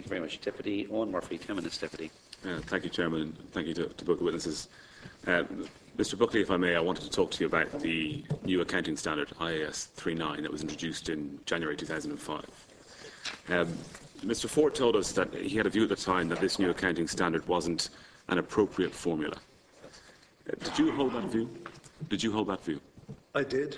Thank you very much. Deputy Owen Murphy, 10 minutes, Deputy. Thank you, Chairman, and thank you to both the witnesses. Mr. Buckley, if I may, I wanted to talk to you about the new accounting standard, IAS 39, that was introduced in January 2005. Mr. Ford told us that he had a view at the time that this new accounting standard wasn't an appropriate formula. Did you hold that view? Did you hold that view? I did,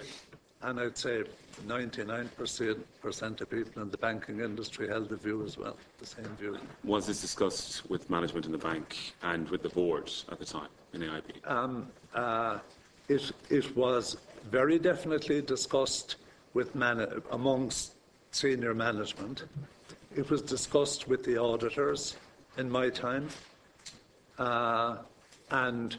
and I'd say 99% of people in the banking industry held the view as well, the same view. Was this discussed with management in the bank and with the board at the time in AIB? It was very definitely discussed with amongst senior management. It was discussed with the auditors in my time, and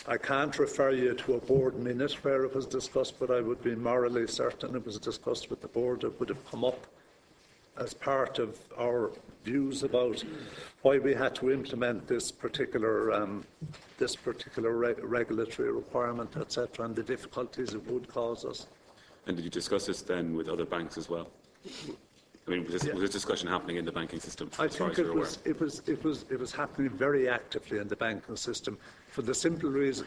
I can't refer you to a board minute where it was discussed, but I would be morally certain it was discussed with the board. It would have come up as part of our views about why we had to implement this particular regulatory requirement, etc., and the difficulties it would cause us. And did you discuss this then with other banks as well? I mean, was this discussion happening in the banking system? I think it was happening very actively in the banking system for the simple reason.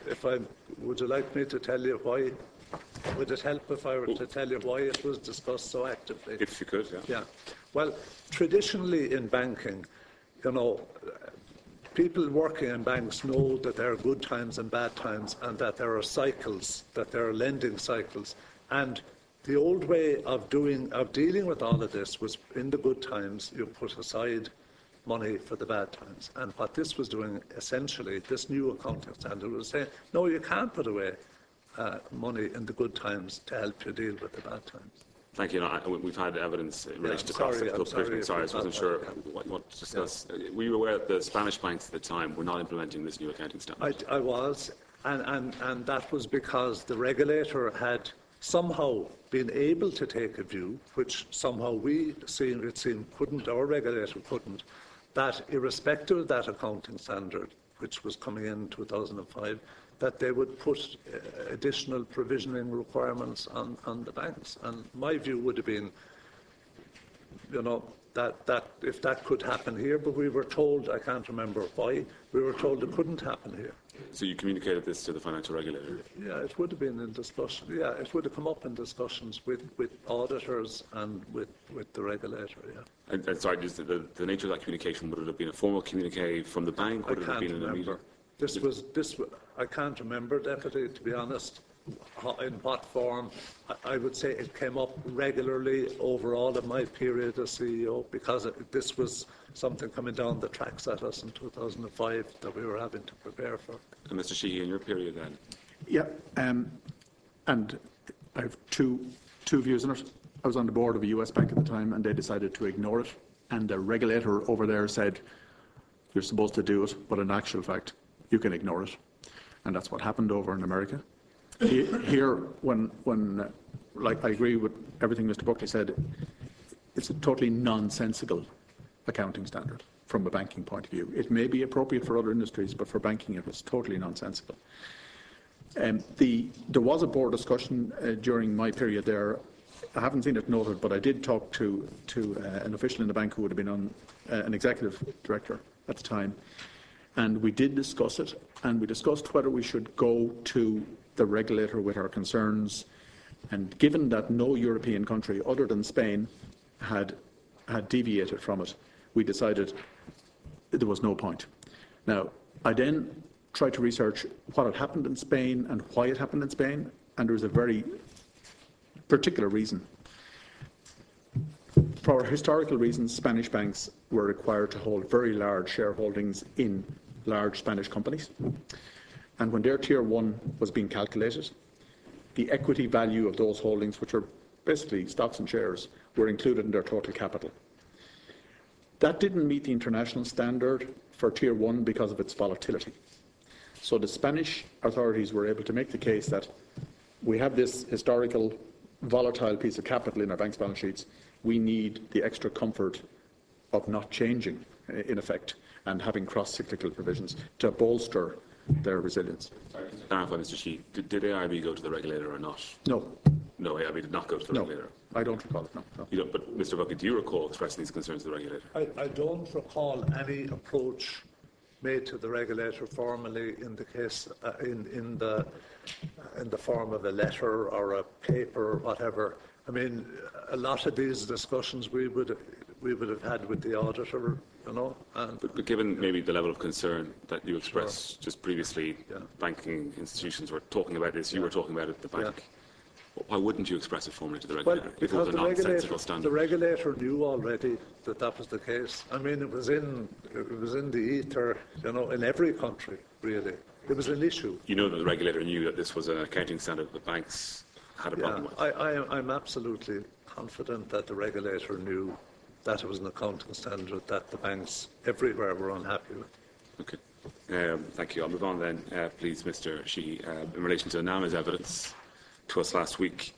Would you like me to tell you why? Would it help if I were to tell you why it was discussed so actively? If you could, yeah. Yeah. Well, traditionally in banking, people working in banks know that there are good times and bad times, and that there are cycles, that there are lending cycles, and the old way of dealing with all of this was, in the good times, you put aside money for the bad times. And what this was doing, essentially, this new accounting standard was saying, no, you can't put away money in the good times to help you deal with the bad times. Thank you. We've had evidence in relation to cross-sectoral provisioning. Sorry, I wasn't sure what you want to discuss. Yeah. Were you aware that the Spanish banks at the time were not implementing this new accounting standard? I was, and that was because the regulator had somehow been able to take a view, which somehow it seemed couldn't, our regulator couldn't, that irrespective of that accounting standard, which was coming in 2005, that they would put additional provisioning requirements on the banks. And my view would have been, that if that could happen here, but we were told, I can't remember why, we were told it couldn't happen here. So you communicated this to the financial regulator? Yeah, it would have been in discussion. Yeah, it would have come up in discussions with auditors and with the regulator, yeah. And sorry, just the nature of that communication, would it have been a formal communique from the bank? Would it have been in a meeting? I can't remember, Deputy, to be honest, in what form. I would say it came up regularly over all of my period as CEO, because this was something coming down the tracks at us in 2005 that we were having to prepare for. And Mr. Sheehy, in your period then? Yeah, and I have two views on it. I was on the board of a US bank at the time, and they decided to ignore it, and the regulator over there said, you're supposed to do it, but in actual fact, you can ignore it. And that's what happened over in America. Here, when like I agree with everything Mr. Buckley said, it's a totally nonsensical accounting standard from a banking point of view. It may be appropriate for other industries, but for banking it was totally nonsensical. There was a board discussion during my period there. I haven't seen it noted, but I did talk to an official in the bank who would have been on an executive director at the time, and we did discuss it, and we discussed whether we should go to the regulator with our concerns. And given that no European country other than Spain had deviated from it, we decided there was no point. Now, I then tried to research what had happened in Spain and why it happened in Spain, and there was a very particular reason. For historical reasons, Spanish banks were required to hold very large shareholdings in large Spanish companies. And when their Tier 1 was being calculated, the equity value of those holdings, which are basically stocks and shares, were included in their total capital. That didn't meet the international standard for Tier 1 because of its volatility. So the Spanish authorities were able to make the case that we have this historical volatile piece of capital in our bank's balance sheets. We need the extra comfort of not changing, in effect, and having cross-cyclical provisions to bolster their resilience. Sorry, Mr. Sheehy, did AIB go to the regulator or not? No. No, AIB did not go to the regulator. I don't recall it, no. You don't, but Mr. Buckley, do you recall expressing these concerns to the regulator? I don't recall any approach made to the regulator formally in the case in the form of a letter or a paper or whatever. I mean, a lot of these discussions we would have had with the auditor, you know. And But given maybe the level of concern that you expressed just previously, Yeah. banking institutions were talking about this, you were talking about it at the bank. Yeah. Why wouldn't you express it formally to the well, regulator if it because was a nonsensical standard? the regulator knew already that that was the case. I mean, it was in the ether, you know, in every country really. It was an issue. You know that the regulator knew that this was an accounting standard that banks had a problem with. I'm absolutely confident that the regulator knew that it was an accounting standard that the banks everywhere were unhappy with. Okay. Thank you. I'll move on then, please, Mr. Sheehy, in relation to NAMA's evidence to us last week.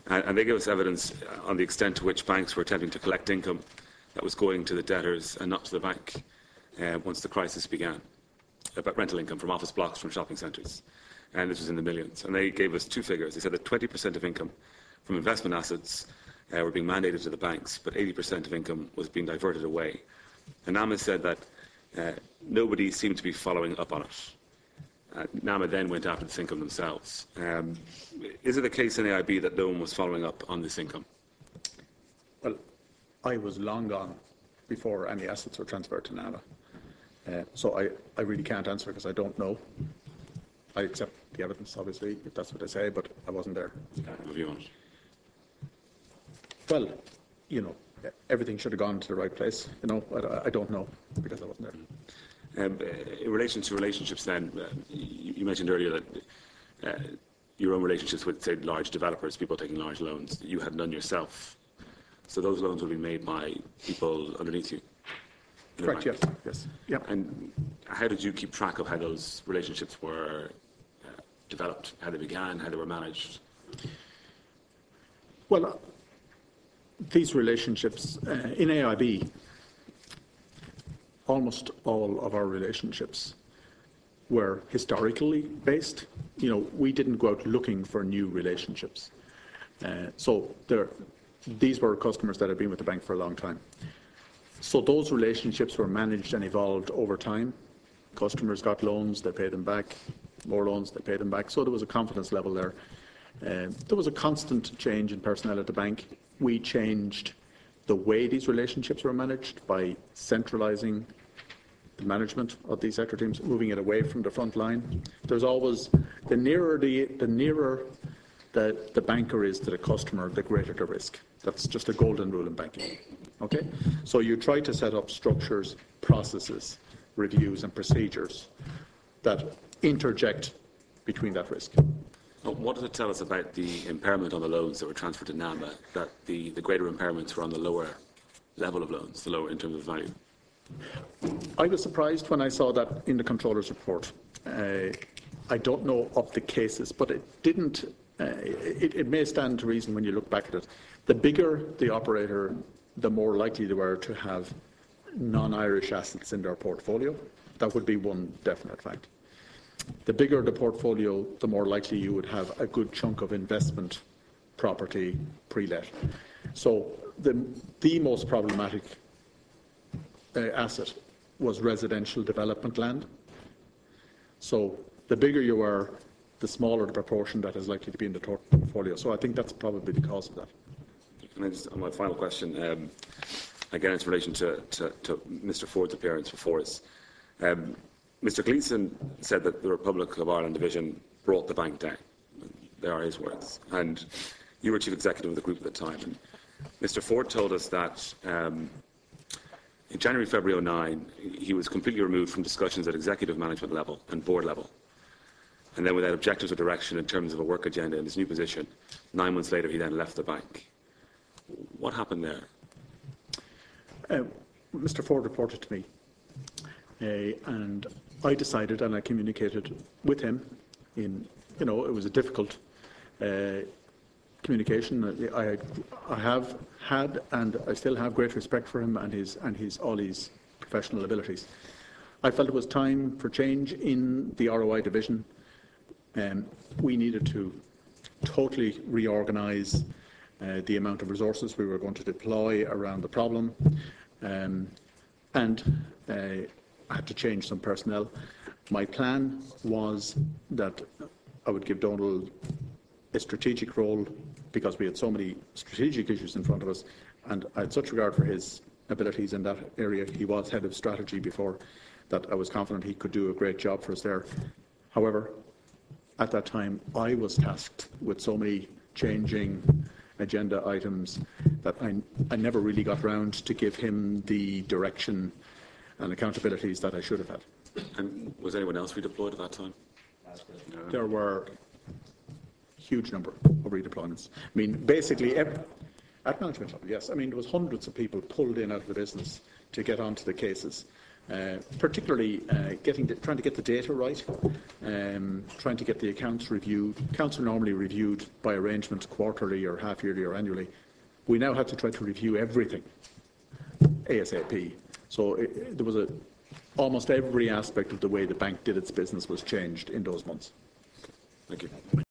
And they gave us evidence on the extent to which banks were attempting to collect income that was going to the debtors and not to the bank once the crisis began, about rental income from office blocks, from shopping centres. And this was in the millions. And they gave us two figures. They said that 20% of income from investment assets were being mandated to the banks, but 80% of income was being diverted away. And NAMA said that nobody seemed to be following up on it. NAMA then went after this income themselves. Is it the case in AIB that no one was following up on this income? Well, I was long gone before any assets were transferred to NAMA. So I really can't answer because I don't know. I accept the evidence, obviously, if that's what they say, but I wasn't there. If you want. Well, you know, everything should have gone to the right place. You know, I don't know because I wasn't there. In relation to relationships then, you mentioned earlier that your own relationships with, say, large developers, people taking large loans, you had none yourself. So those loans would be made by people underneath you? Correct, yes. Yes. Yeah. And how did you keep track of how those relationships were developed, how they began, how they were managed? Well, these relationships in AIB, almost all of our relationships were historically based. You know, we didn't go out looking for new relationships. These were customers that had been with the bank for a long time. So those relationships were managed and evolved over time. Customers got loans, they paid them back. More loans, they paid them back. So there was a confidence level there. There was a constant change in personnel at the bank. We changed the way these relationships were managed by centralising the management of these sector teams, moving it away from the front line. There's always, the nearer the banker is to the customer, the greater the risk. That's just a golden rule in banking. Okay? So you try to set up structures, processes, reviews and procedures that interject between that risk. What does it tell us about the impairment on the loans that were transferred to NAMA, that the greater impairments were on the lower level of loans, the lower in terms of value? I was surprised when I saw that in the Controller's report. I don't know of the cases, but it didn't. It may stand to reason when you look back at it. The bigger the operator, the more likely they were to have non-Irish assets in their portfolio. That would be one definite fact. The bigger the portfolio, the more likely you would have a good chunk of investment property pre-let. So the most problematic asset was residential development land. So the bigger you are, the smaller the proportion that is likely to be in the portfolio. So I think that's probably the cause of that. And then just on my final question, again, it's in relation to Mr. Ford's appearance before us. Mr. Gleeson said that the Republic of Ireland division brought the bank down. They are his words. And you were chief executive of the group at the time. And Mr. Ford told us that in January, February 2009, he was completely removed from discussions at executive management level and board level. And then without objectives or direction in terms of a work agenda in his new position, 9 months later he then left the bank. What happened there? Mr. Ford reported to me, and I decided, and I communicated with him. It was a difficult communication. I have had, and I still have, great respect for him and all his professional abilities. I felt it was time for change in the ROI division. We needed to totally reorganise the amount of resources we were going to deploy around the problem, and I had to change some personnel. My plan was that I would give Donald a strategic role because we had so many strategic issues in front of us, and I had such regard for his abilities in that area. He was head of strategy before, that I was confident he could do a great job for us there. However, at that time, I was tasked with so many changing agenda items that I never really got round to give him the direction and accountabilities that I should have had. And was anyone else redeployed at that time? There were a huge number of redeployments. I mean, basically, at management level, yes. I mean, there was hundreds of people pulled in out of the business to get onto the cases. Particularly trying to get the data right, trying to get the accounts reviewed. Accounts are normally reviewed by arrangement quarterly or half-yearly or annually. We now had to try to review everything ASAP. So there was almost every aspect of the way the bank did its business was changed in those months. Thank you.